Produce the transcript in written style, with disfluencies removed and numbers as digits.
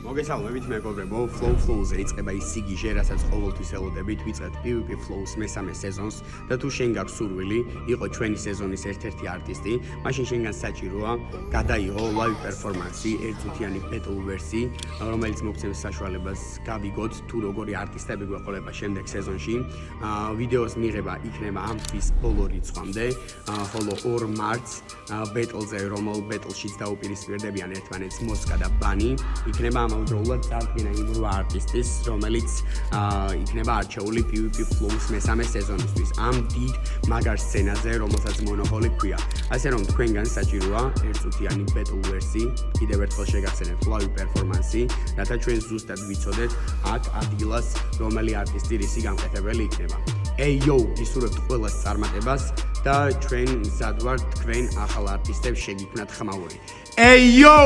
მოგესალმებით მეგობრებო, Flow-ზე იწყება ის სიგიჟე, რასაც ყოველთვის ელოდებით, ვიწყებთ PvP Flow-ს მესამე სეზონს და თუ შენ გაქვს სურვილი, იყო ჩვენი სეზონის ერთ-ერთი არტისტი, მაშინ შენგან საჭიროა გადაიღო live performance-ი, ერთწუთიანი battle verse-ი, რომელიც მოგცემს საშუალებას გავიგოთ თუ როგორი არტისტები გვეყოლება შემდეგ სეზონში. ვიდეოს მიღება იქნება ამ თვის ბოლო რიცხვამდე, ხოლო 2 მარტს battle-ზე, რომელ battle-შიც დაუპირისპირდებიან ერთმანეთს მოსკა და ბანი, იქნება ამავდროულად წარდგენა იმ 8 არტისტის, რომელიც იქნება არჩეული PvP Flow-ს მესამე სეზონისთვის. ამ დიდ მაგარ სცენაზე, რომელსაც მონოპოლი ქვია. ასე რომ თქვენგან საჭიროა ერთწუთიანი battle verse-ი, კიდევ ერთხელ შეგახსენებთ live performance-ი, რათა ჩვენ ზუსტად ვიცოდეთ აქ ადგილას რომელი არტისტი რისი გამყეთებელი იქნება. Yo, ისურვებთ ყველას წარმატებას და ჩვენ მზად ვართ თქვენ ახალ არტისტებს შეგიქმნათ ხმაური. Yo!